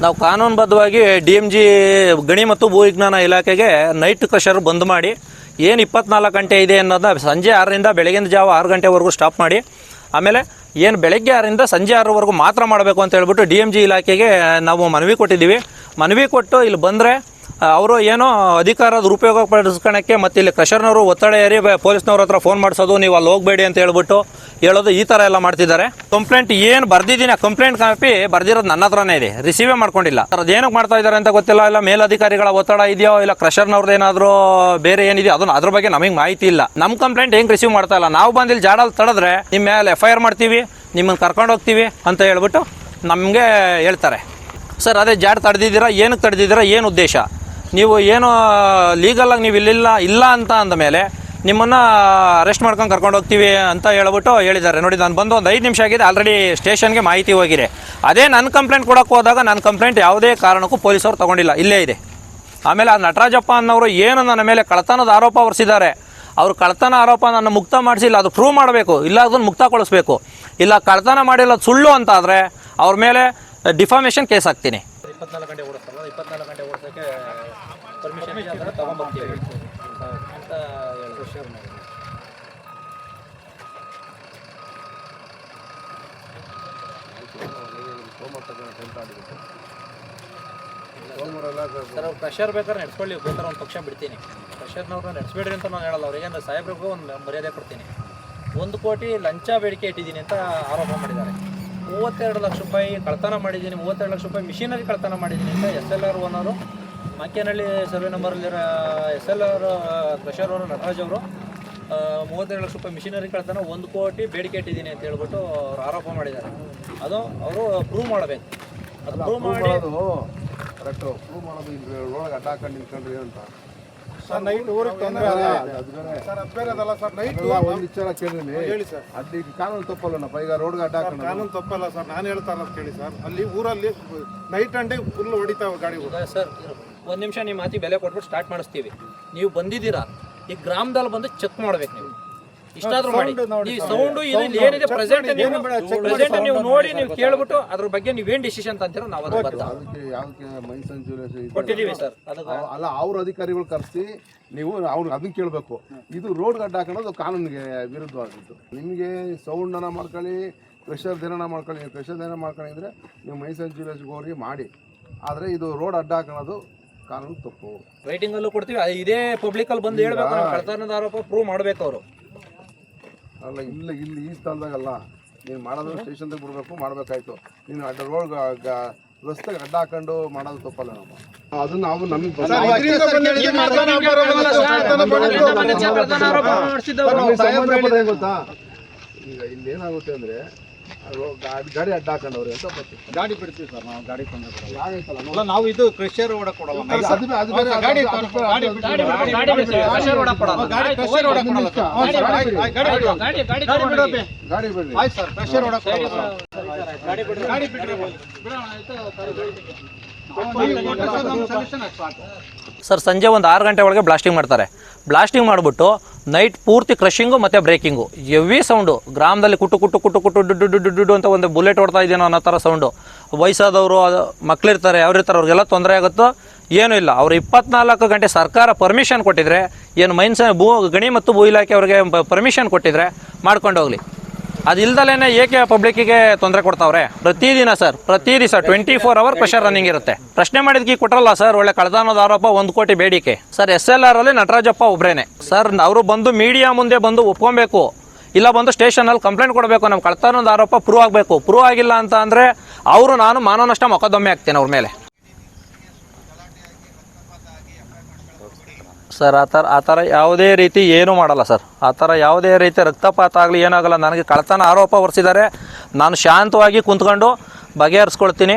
ನಾವು ಕಾನೂನುಬದ್ಧವಾಗಿ DMG ಗಣಿ ಮತ್ತು ಭೂವಿಜ್ಞಾನ ಇಲಾಖೆಗೆ ನೈಟ್ ಕ್ರಷರ್ ಬಂದ್ ಮಾಡಿ ಏನು 24 ಗಂಟೆ ಇದೆ ಅನ್ನೋದನ್ನ ಸಂಜೆ 6ರಿಂದ ಬೆಳಗಿನ ಜಾವ 6 ಗಂಟೆವರೆಗೂ ಸ್ಟಾಪ್ ಮಾಡಿ, ಆಮೇಲೆ ಏನು ಬೆಳಗ್ಗೆ 6ರಿಂದ ಸಂಜೆ 6ರವರೆಗೂ ಮಾತ್ರ ಮಾಡಬೇಕು ಅಂತ ಹೇಳ್ಬಿಟ್ಟು DMG ಇಲಾಖೆಗೆ ನಾವು ಮನವಿ ಕೊಟ್ಟಿದ್ದೀವಿ. ಮನವಿ ಕೊಟ್ಟು ಇಲ್ಲಿ ಬಂದರೆ ಅವರು ಏನೋ ಅಧಿಕಾರದ ದುರುಪಯೋಗ ಪಡಿಸ್ಕೊಳ್ಳೋಕ್ಕೆ ಮತ್ತು ಇಲ್ಲಿ ಕ್ರಷರ್ನವರು ಒತ್ತಡ ಏರಿ ಪೊಲೀಸ್ನವ್ರ ಹತ್ರ ಫೋನ್ ಮಾಡಿಸೋದು, ನೀವು ಅಲ್ಲಿ ಹೋಗಬೇಡಿ ಅಂತ ಹೇಳ್ಬಿಟ್ಟು ಹೇಳೋದು, ಈ ಥರ ಎಲ್ಲ ಮಾಡ್ತಿದ್ದಾರೆ. ಕಂಪ್ಲೇಂಟ್ ಏನು ಬರ್ದಿದ್ದೀನಿ, ಕಂಪ್ಲೇಂಟ್ ಕಾಪಿ ಬರ್ದಿರೋದು ನನ್ನ ಹತ್ರನೇ ಇದೆ, ರಿಸೀವೇ ಮಾಡ್ಕೊಂಡಿಲ್ಲ. ಅದೇನಕ್ಕೆ ಮಾಡ್ತಾ ಇದ್ದಾರೆ ಅಂತ ಗೊತ್ತಿಲ್ಲ. ಇಲ್ಲ ಮೇಲಧಿಕಾರಿಗಳ ಒತ್ತಡ ಇದೆಯೋ, ಇಲ್ಲ ಕ್ರಷರ್ನವ್ರದ್ದು ಏನಾದರೂ ಬೇರೆ ಏನಿದೆಯೋ ಅದನ್ನು ಅದ್ರ ಬಗ್ಗೆ ನಮಗೆ ಮಾಹಿತಿ ಇಲ್ಲ. ನಮ್ಮ ಕಂಪ್ಲೇಂಟ್ ಹೆಂಗೆ ರಿಸೀವ್ ಮಾಡ್ತಾ ಇಲ್ಲ. ನಾವು ಬಂದು ಇಲ್ಲಿ ಜಾಡಲ್ಲಿ ತಡೆದ್ರೆ ನಿಮ್ಮ ಮೇಲೆ FIR ಮಾಡ್ತೀವಿ, ನಿಮ್ಮನ್ನು ಕರ್ಕೊಂಡು ಹೋಗ್ತೀವಿ ಅಂತ ಹೇಳ್ಬಿಟ್ಟು ನಮಗೆ ಹೇಳ್ತಾರೆ. ಸರ್ ಅದೇ ಜಾಡ್ ತಡೆದಿದ್ದೀರಾ, ಏನಕ್ಕೆ ತಡೆದಿದ್ದೀರಾ, ಏನು ಉದ್ದೇಶ, ನೀವು ಏನು ಲೀಗಲಾಗಿ ನೀವು ಇಲ್ಲ ಅಂತ ಅಂದಮೇಲೆ ನಿಮ್ಮನ್ನು ಅರೆಸ್ಟ್ ಮಾಡ್ಕೊಂಡು ಕರ್ಕೊಂಡು ಹೋಗ್ತೀವಿ ಅಂತ ಹೇಳ್ಬಿಟ್ಟು ಹೇಳಿದ್ದಾರೆ. ನೋಡಿ, ನಾನು ಬಂದು ಒಂದು 5 ನಿಮಿಷ ಆಗಿದೆ, ಆಲ್ರೆಡಿ ಸ್ಟೇಷನ್ಗೆ ಮಾಹಿತಿ ಹೋಗಿದೆ. ಅದೇ ನನ್ನ ಕಂಪ್ಲೇಂಟ್ ಕೊಡೋಕ್ಕೆ ಹೋದಾಗ ನನ್ನ ಕಂಪ್ಲೇಂಟ್ ಯಾವುದೇ ಕಾರಣಕ್ಕೂ ಪೊಲೀಸವ್ರು ತೊಗೊಂಡಿಲ್ಲ, ಇಲ್ಲೇ ಇದೆ. ಆಮೇಲೆ ಆ ನಟರಾಜಪ್ಪ ಅನ್ನೋರು ಏನು ನನ್ನ ಮೇಲೆ ಕಳ್ಳತನದ ಆರೋಪ ಹೊರಿಸಿದ್ದಾರೆ, ಅವರು ಕಳ್ಳತನ ಆರೋಪ ನನ್ನ ಮುಕ್ತ ಮಾಡಿಸಿಲ್ಲ, ಅದು ಪ್ರೂವ್ ಮಾಡಬೇಕು, ಇಲ್ಲ ಅದನ್ನು ಮುಕ್ತಗೊಳಿಸ್ಬೇಕು. ಇಲ್ಲ ಕಳ್ಳತನ ಮಾಡಿಲ್ಲ ಸುಳ್ಳು ಅಂತ ಆದರೆ ಅವ್ರ ಮೇಲೆ ಡಿಫಾಮೇಷನ್ ಕೇಸ್ ಹಾಕ್ತೀನಿ. 24 ಗಂಟೆ ಓಡಿಸ್ತಾರಲ್ಲ, 24 ಗಂಟೆ ಓಡಿಸೋಕ್ಕೆ ಪರ್ಮಿಷನ್ ತಗೊಂಡ್ಬರ್ತೀವಿ ಅಂತ ಹೇಳಿ ಶೇರ್ ಮಾಡಿ. ಸರ್ ಅವ್ರು ಪ್ರೆಷರ್ ಬೇಕಾದ್ರೆ ನಡೆಸ್ಕೊಳ್ಳಿ, ಬೇಕಾದ್ರೆ ಒಂದು ಪಕ್ಷ ಬಿಡ್ತೀನಿ. ಪ್ರೆಷರ್ನವ್ರು ನಡೆಸ್ಬೇಡ್ರಿ ಅಂತ ನಾನು ಹೇಳಲ್ಲ, ಅವ್ರಿಗೆ ಅಂದರೆ ಸಾಹೇಬ್ರಿಗೂ ಒಂದು ಮರ್ಯಾದೆ ಕೊಡ್ತೀನಿ. 1 ಕೋಟಿ ಲಂಚ ಬೇಡಿಕೆ ಇಟ್ಟಿದ್ದೀನಿ ಅಂತ ಆರೋಪ ಮಾಡಿದ್ದಾರೆ. 32 ಲಕ್ಷ ರೂಪಾಯಿ ಕಳ್ತನ ಮಾಡಿದ್ದೀನಿ, 32 ಲಕ್ಷ ರೂಪಾಯಿ ಮಿಷಿನರಿ ಕಳ್ತನ ಮಾಡಿದ್ದೀನಿ ಅಂತ SLR ಓನರು, ಮಾಕೇನಹಳ್ಳಿ ಸರ್ವೆ ನಂಬರಲ್ಲಿರೋ SLR ಕ್ರಷರ್ ಅವರು ನಟರಾಜ್ ಅವರು 32 ಲಕ್ಷ ರೂಪಾಯಿ ಮಿಷಿನರಿ ಕಳ್ತನ 1 ಕೋಟಿ ಬೇಡಿಕೆ ಇಟ್ಟಿದ್ದೀನಿ ಅಂತ ಹೇಳ್ಬಿಟ್ಟು ಅವ್ರು ಆರೋಪ ಮಾಡಿದ್ದಾರೆ. ಅದು ಅವರು ಪ್ರೂವ್ ಮಾಡಬೇಕು. ಅದು ಪ್ರೂವ್ ಮಾಡಿ ಕರೆಕ್ಟು ಪ್ರೂವ್ ಮಾಡೋದು. ಒಳಗೆ ಅಡ್ಡ ಹಾಕೊಂಡು ನಿಂತ್ಕೊಂಡ್ರಿ ಅಂತ ಸರ್ ನೈಟ್ ಊರಿಗೆ ತೊಂದರೆ ಸರ್, ಅದು ಬೇರೆ ಅದಲ್ಲ ಸರ್. ನೈಟ್ ಒಂದು ವಿಚಾರ ಕೇಳಿದ್ರಿ, ಹೇಳಿ ಸರ್. ಅಲ್ಲಿ ಕಾನೂನು ತಪ್ಪಲ್ಲನಪ್ಪ, ಈಗ ರೋಡ್ಗೆ ಅಡ್ಡ ಹಾಕೊಂಡು. ಕಾನೂನು ತಪ್ಪಲ್ಲ ಸರ್, ನಾನು ಹೇಳ್ತಾ ಇರೋದು ಕೇಳಿ ಸರ್. ಅಲ್ಲಿ ಊರಲ್ಲಿ ನೈಟ್ ಅಂಡ್ ಡೇ ಫುಲ್ ಹೊಡಿತಾವೆ ಗಾಡಿ. ಸರ್ 1 ನಿಮಿಷ ನಿಮ್ಮ ಮಾತಿ ಬೆಲೆ ಕೊಟ್ಬಿಟ್ಟು ಸ್ಟಾರ್ಟ್ ಮಾಡಿಸ್ತೀವಿ. ನೀವು ಬಂದಿದ್ದೀರಾ, ಈ ಗ್ರಾಮದಲ್ಲಿ ಬಂದು ಚೆಕ್ ಮಾಡ್ಬೇಕು. ನೀವು ಇಷ್ಟಾದ್ರೂ ಮಾಡಿ. ಈ ಸೌಂಡು ಇದು ಏನಿದೆ ಪ್ರೆಸೆಂಟ್ ನೀವು ನೋಡಿ, ನೀವು ಕೇಳ್ಬಿಟ್ಟು ಅದ್ರ ಬಗ್ಗೆ ನೀವೇನು ಡಿಸಿಷನ್ ಅಂತೀರೋ ನಾವು ಅದು ಅದಕ್ಕೆ ಯಾವ್ದಕ್ಕೆ ಮೈಸೂರು ಕೊಟ್ಟಿದ್ದೀವಿ ಸರ್. ಅಲ್ಲ, ಅವ್ರ ಅಧಿಕಾರಿಗಳು ಕರೆಸಿ ನೀವು ಅವ್ರಿಗೆ ಅದನ್ನ ಕೇಳಬೇಕು. ಇದು ರೋಡ್ ಅಡ್ಡ ಹಾಕೋದು ಕಾನೂನಿಗೆ ವಿರುದ್ಧವಾಗಿದ್ದು. ನಿಮಗೆ ಸೌಂಡನ್ನ ಮಾಡ್ಕೊಳ್ಳಿ, ಕ್ರಷರ್ ದಿನ ಮಾಡ್ಕೊಳ್ಳಿ. ನೀವು ಕ್ರಷರ್ ದಿನ ಮಾಡ್ಕೊಳ್ಳಿ ಅಂದರೆ ನೀವು ಮೈಸೂರು ಜ್ಯುವೆಲರ್ಸ್ಗೆ ಹೋಗಿ ಮಾಡಿ. ಆದರೆ ಇದು ರೋಡ್ ಅಡ್ಡ ಹಾಕೋದು ಕಾನೂನು ತಪ್ಪು. ರೈಟಿಂಗಲ್ಲೂ ಕೊಡ್ತೀವಿ, ಇದೇ ಪಬ್ಲಿಕಲ್ಲಿ ಬಂದು ಹೇಳ್ಬೇಕು. ಕಳ್ತನದ ಆರೋಪ ಪ್ರೂವ್ ಮಾಡ್ಬೇಕು ಅವರು. ಅಲ್ಲ, ಇಲ್ಲಿ ಈ ಸ್ಥಳದಾಗಲ್ಲ ನೀನು ಮಾಡೋದು, ಸ್ಟೇಷನ್ದಾಗ ಬಿಡಬೇಕು, ಮಾಡಬೇಕಾಯ್ತು. ನೀನು ಅಡ್ಡ ರೋಡ್ ರಸ್ತೆಗೆ ಅಡ್ಡ ಹಾಕೊಂಡು ಮಾಡೋದು ತಪ್ಪಲ್ಲ. ನಾವು ಅದನ್ನ ನಾವು ನಮಗೆ ಗೊತ್ತಾ, ಈಗ ಇಲ್ಲಿ ಏನಾಗುತ್ತೆ ಅಂದರೆ ಗಾಡಿ ಅಡ್ಡ ಹಾಕೊಂಡವ್ರೆ ಅಂತ ಗಾಡಿ ಬಿಡ್ತೀವಿ ಸರ್ ನಾವು. ಗಾಡಿ ತಂದಿಲ್ಲ ನಾವು, ಇದು ಕ್ರಷರ್ ಓಡಕ್ ಕೊಡಲ್ಲ. ಗಾಡಿ ಬಿಡ್ರಿ ಆಯ್ತು ಸರ್, ಕ್ರಷರ್ ಓಡಕ್ ಗಾಡಿ ಬಿಡ್ರಿ. ಸರ್ ಸಂಜೆ ಒಂದು 6 ಗಂಟೆ ಒಳಗೆ ಬ್ಲಾಸ್ಟಿಂಗ್ ಮಾಡ್ತಾರೆ. ಬ್ಲಾಸ್ಟಿಂಗ್ ಮಾಡಿಬಿಟ್ಟು ನೈಟ್ ಪೂರ್ತಿ ಕ್ರಷಿಂಗು ಮತ್ತು ಬ್ರೇಕಿಂಗು, ಹೆವಿ ಸೌಂಡು. ಗ್ರಾಮದಲ್ಲಿ ಕುಟ್ಟು ಕುಟ್ಟು ಕುಟ್ಟು ಕುಟ್ಟು ಡುಡ್ಡು ಅಂತ ಒಂದು ಬುಲೆಟ್ ಹೊಡ್ತಾ ಇದ್ದೀನೋ ಅನ್ನೋ ಥರ ಸೌಂಡು. ವಯಸ್ಸಾದವರು, ಮಕ್ಕಳಿರ್ತಾರೆ, ಅವ್ರಿರ್ತಾರೆ, ಅವ್ರಿಗೆಲ್ಲ ತೊಂದರೆ ಆಗುತ್ತೋ ಏನೂ ಇಲ್ಲ. ಅವರು 24 ಗಂಟೆ ಸರ್ಕಾರ ಪರ್ಮಿಷನ್ ಕೊಟ್ಟಿದ್ರೆ, ಏನು ಗಣಿ ಮತ್ತು ಭೂ ಇಲಾಖೆ ಅವ್ರಿಗೆ ಪರ್ಮಿಷನ್ ಕೊಟ್ಟಿದ್ರೆ ಮಾಡ್ಕೊಂಡು ಹೋಗಲಿ. ಅದಿಲ್ದಲೇ ಏಕೆ ಪಬ್ಲಿಕ್ಕಿಗೆ ತೊಂದರೆ ಕೊಡ್ತಾವ್ರೆ? ಪ್ರತಿದಿನ ಸರ್, ಪ್ರತಿ ದಿವಸ 24 ಅವರ್ ಕ್ರಷರ್ ರನ್ನಿಂಗ್ ಇರುತ್ತೆ. ಪ್ರಶ್ನೆ ಮಾಡಿದ್ಕಿ ಕೊಟ್ಟರಲ್ಲ ಸರ್, ಒಳ್ಳೆ ಕಳ್ತನದ ಆರೋಪ 1 ಕೋಟಿ ಬೇಡಿಕೆ. ಸರ್ SLR ಅಲ್ಲಿ ನಟರಾಜಪ್ಪ ಒಬ್ರೇನೆ ಸರ್. ಅವರು ಬಂದು ಮೀಡಿಯಾ ಮುಂದೆ ಬಂದು ಒಪ್ಕೊಬೇಕು, ಇಲ್ಲ ಬಂದು ಸ್ಟೇಷನಲ್ಲಿ ಕಂಪ್ಲೇಂಟ್ ಕೊಡಬೇಕು. ನಮ್ಮ ಕಳ್ತನದ ಆರೋಪ ಪ್ರೂವ್ ಆಗಬೇಕು. ಪ್ರೂವ್ ಆಗಿಲ್ಲ ಅಂತ ಅಂದರೆ ನಾನು ಮಾನನಷ್ಟ ಮೊಕದ್ದಮೆ ಆಗ್ತೇನೆ ಅವ್ರ ಮೇಲೆ. ಸರ್ ಆ ಥರ ಯಾವುದೇ ರೀತಿ ಏನೂ ಮಾಡಲ್ಲ ಸರ್. ಆ ಥರ ಯಾವುದೇ ರೀತಿ ರಕ್ತಪಾತ ಆಗಲಿ ಏನಾಗಲ್ಲ. ನನಗೆ ಕಳ್ತನ ಆರೋಪ ಹೊರಿಸಿದ್ದಾರೆ, ನಾನು ಶಾಂತವಾಗಿ ಕುಂತ್ಕೊಂಡು ಬಗೆಹರಿಸ್ಕೊಳ್ತೀನಿ.